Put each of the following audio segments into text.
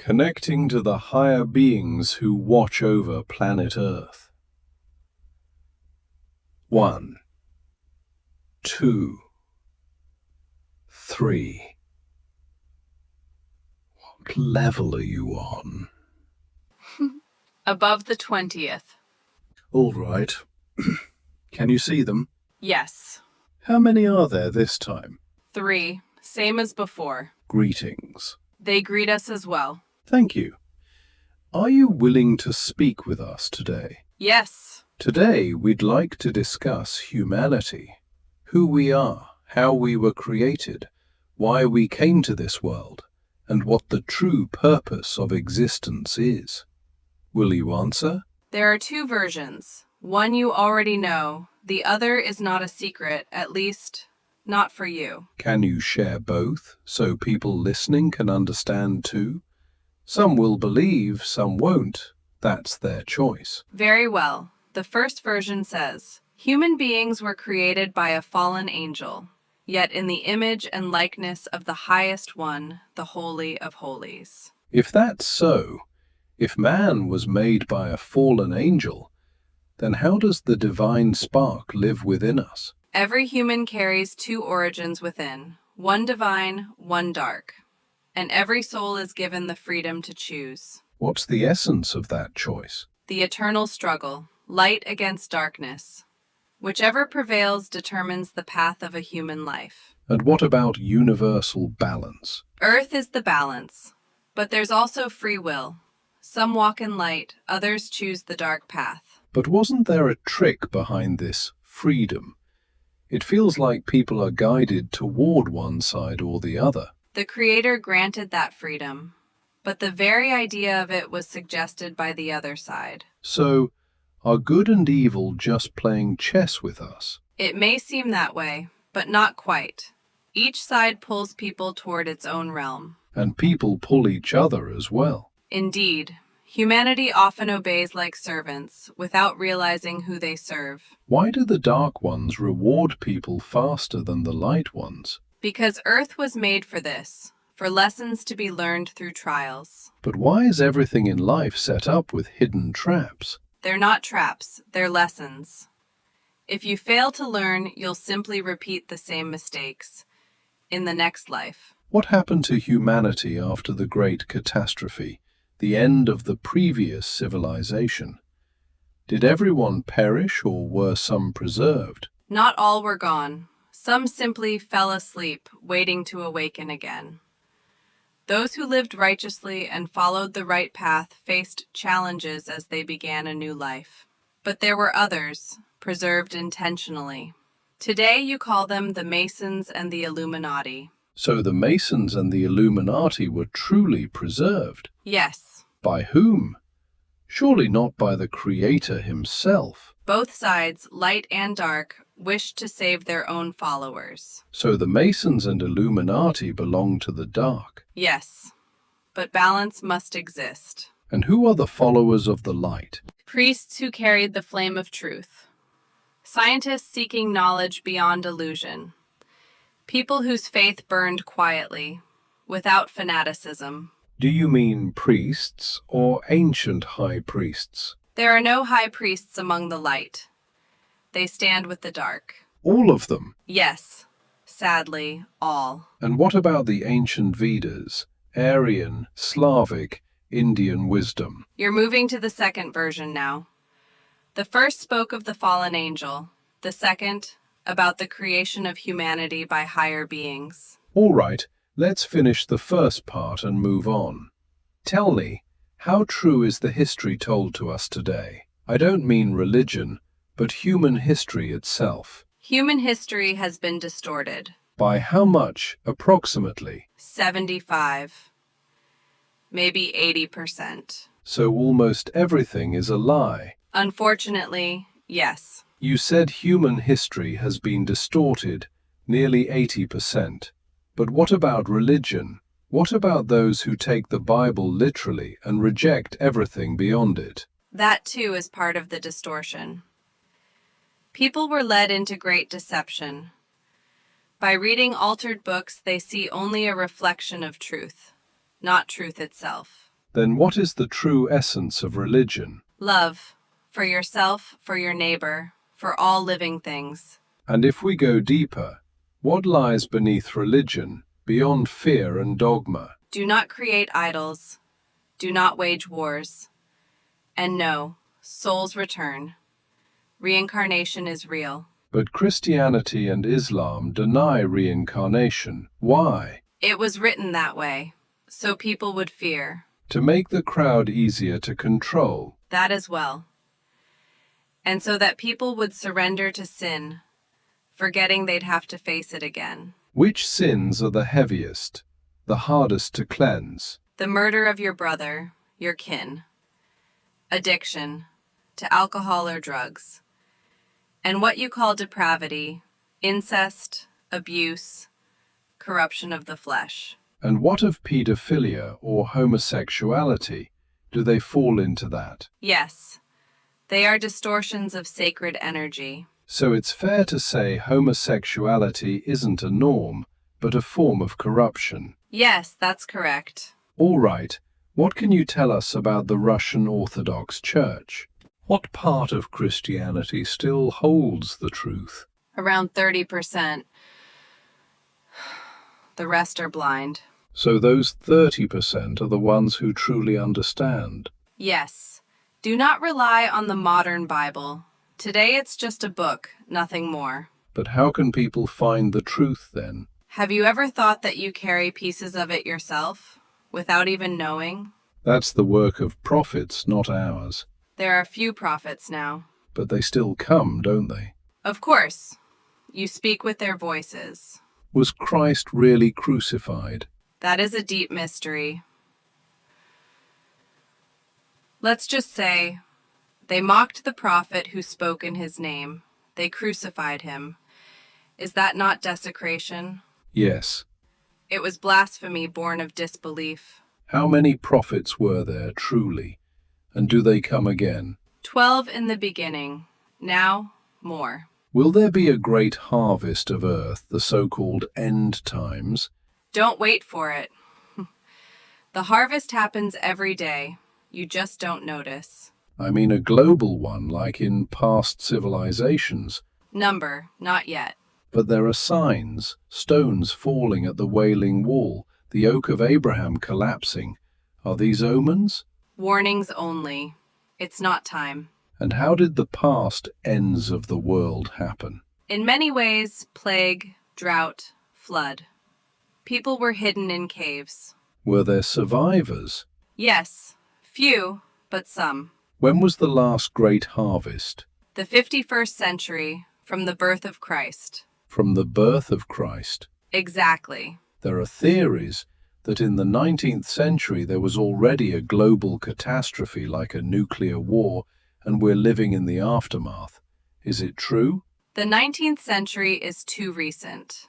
connecting to the higher beings who watch over planet Earth. 1, 2, 3. What level are you on? Above the 20th. All right. Can you see them? Yes. How many are there this time? 3. Same as before. Greetings. They greet us as well. Thank you. Are you willing to speak with us today? Yes. Today, we'd like to discuss humanity, who we are, how we were created, why we came to this world, and what the true purpose of existence is. Will you answer? There are 2 versions. One you already know. The other is not a secret, at least not for you. Can you share both so people listening can understand too? Some will believe, some won't. That's their choice. Very well. The first version says, human beings were created by a fallen angel, yet in the image and likeness of the highest one, the Holy of Holies. If that's so, if man was made by a fallen angel, then how does the divine spark live within us? Every human carries 2 origins within, one divine, one dark, and every soul is given the freedom to choose. What's the essence of that choice? The eternal struggle, light against darkness. Whichever prevails determines the path of a human life. And what about universal balance? Earth is the balance, but there's also free will. Some walk in light, others choose the dark path. But wasn't there a trick behind this freedom? It feels like people are guided toward one side or the other. The Creator granted that freedom, but the very idea of it was suggested by the other side. So, are good and evil just playing chess with us? It may seem that way, but not quite. Each side pulls people toward its own realm. And people pull each other as well. Indeed, humanity often obeys like servants, without realizing who they serve. Why do the dark ones reward people faster than the light ones? Because Earth was made for this, for lessons to be learned through trials. But why is everything in life set up with hidden traps? They're not traps, they're lessons. If you fail to learn, you'll simply repeat the same mistakes in the next life. What happened to humanity after the great catastrophe, the end of the previous civilization? Did everyone perish or were some preserved? Not all were gone. Some simply fell asleep, waiting to awaken again. Those who lived righteously and followed the right path faced challenges as they began a new life. But there were others, preserved intentionally. Today you call them the Masons and the Illuminati. So the Masons and the Illuminati were truly preserved. Yes. By whom? Surely not by the Creator himself. Both sides, light and dark, wished to save their own followers. So the Masons and Illuminati belong to the dark. Yes, but balance must exist. And who are the followers of the light? Priests who carried the flame of truth. Scientists seeking knowledge beyond illusion. People whose faith burned quietly, without fanaticism. Do you mean priests or ancient high priests? There are no high priests among the light. They stand with the dark. All of them? Yes, sadly, all. And what about the ancient Vedas, Aryan, Slavic, Indian wisdom? You're moving to the second version now. The first spoke of the fallen angel. The second, about the creation of humanity by higher beings. All right, let's finish the first part and move on. Tell me, how true is the history told to us today? I don't mean religion, but human history itself. Human history has been distorted. By how much, approximately? 75, maybe 80%. So almost everything is a lie. Unfortunately, yes. You said human history has been distorted, nearly 80%. But what about religion? What about those who take the Bible literally and reject everything beyond it? That too is part of the distortion. People were led into great deception. By reading altered books, they see only a reflection of truth, not truth itself. Then what is the true essence of religion? Love. For yourself, for your neighbor, for all living things. And if we go deeper, what lies beneath religion, beyond fear and dogma? Do not create idols. Do not wage wars. And no, souls return. Reincarnation is real. But Christianity and Islam deny reincarnation. Why? It was written that way, so people would fear. To make the crowd easier to control. That as well. And so that people would surrender to sin, forgetting they'd have to face it again. Which sins are the heaviest, the hardest to cleanse? The murder of your brother, your kin. Addiction to alcohol or drugs. And what you call depravity, incest, abuse, corruption of the flesh. And what of pedophilia or homosexuality? Do they fall into that? Yes, they are distortions of sacred energy. So it's fair to say homosexuality isn't a norm, but a form of corruption. Yes, that's correct. All right, what can you tell us about the Russian Orthodox Church? What part of Christianity still holds the truth? Around 30%. The rest are blind. So those 30% are the ones who truly understand. Yes. Do not rely on the modern Bible. Today it's just a book, nothing more. But how can people find the truth then? Have you ever thought that you carry pieces of it yourself, without even knowing? That's the work of prophets, not ours. There are few prophets now. But they still come, don't they? Of course. You speak with their voices. Was Christ really crucified? That is a deep mystery. Let's just say, they mocked the prophet who spoke in his name. They crucified him. Is that not desecration? Yes. It was blasphemy born of disbelief. How many prophets were there, truly? And do they come again? 12 in the beginning. Now, more. Will there be a great harvest of earth, the so-called end times? Don't wait for it. The harvest happens every day. You just don't notice. I mean a global one, like in past civilizations. Number, not yet. But there are signs, stones falling at the Wailing Wall, the Oak of Abraham collapsing. Are these omens? Warnings only. It's not time. And how did the past ends of the world happen? In many ways, plague, drought, flood. People were hidden in caves. Were there survivors? Yes, few, but some. When was the last great harvest? The 51st century, from the birth of Christ. From the birth of Christ. Exactly. There are theories that in the 19th century there was already a global catastrophe like a nuclear war, and we're living in the aftermath. Is it true? The 19th century is too recent.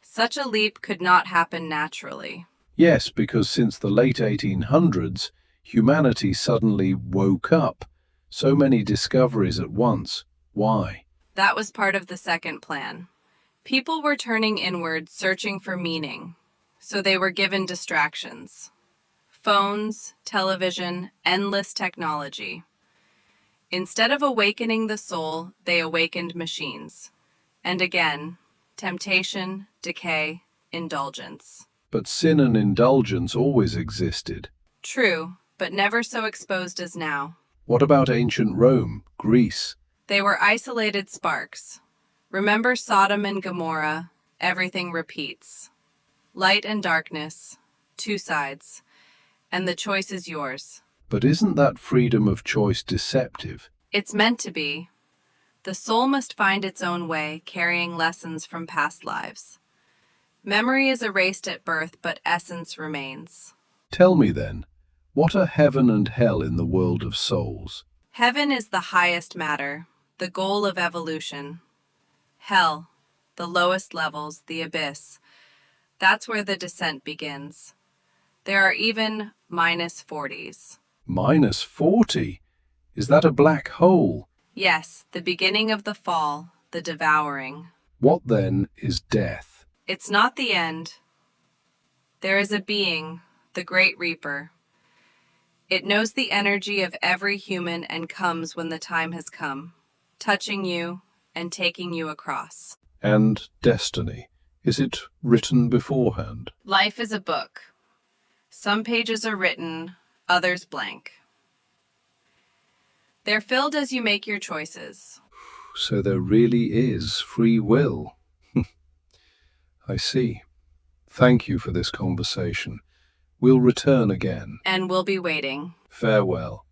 Such a leap could not happen naturally. Yes, because since the late 1800s, humanity suddenly woke up. So many discoveries at once. Why? That was part of the second plan. People were turning inward, searching for meaning. So they were given distractions. Phones, television, endless technology. Instead of awakening the soul, they awakened machines. And again, temptation, decay, indulgence. But sin and indulgence always existed. True, but never so exposed as now. What about ancient Rome, Greece? They were isolated sparks. Remember Sodom and Gomorrah, everything repeats. Light and darkness, two sides, and the choice is yours. But isn't that freedom of choice deceptive? It's meant to be. The soul must find its own way, carrying lessons from past lives. Memory is erased at birth, but essence remains. Tell me then, what are heaven and hell in the world of souls? Heaven is the highest matter, the goal of evolution. Hell, the lowest levels, the abyss. That's where the descent begins. There are even -40s. -40? Is that a black hole? Yes, the beginning of the fall, the devouring. What then is death? It's not the end. There is a being, the Great Reaper. It knows the energy of every human and comes when the time has come, touching you and taking you across. And destiny, is it written beforehand? Life is a book. Some pages are written, others blank. They're filled as you make your choices. So there really is free will. I see. Thank you for this conversation. We'll return again. And we'll be waiting. Farewell.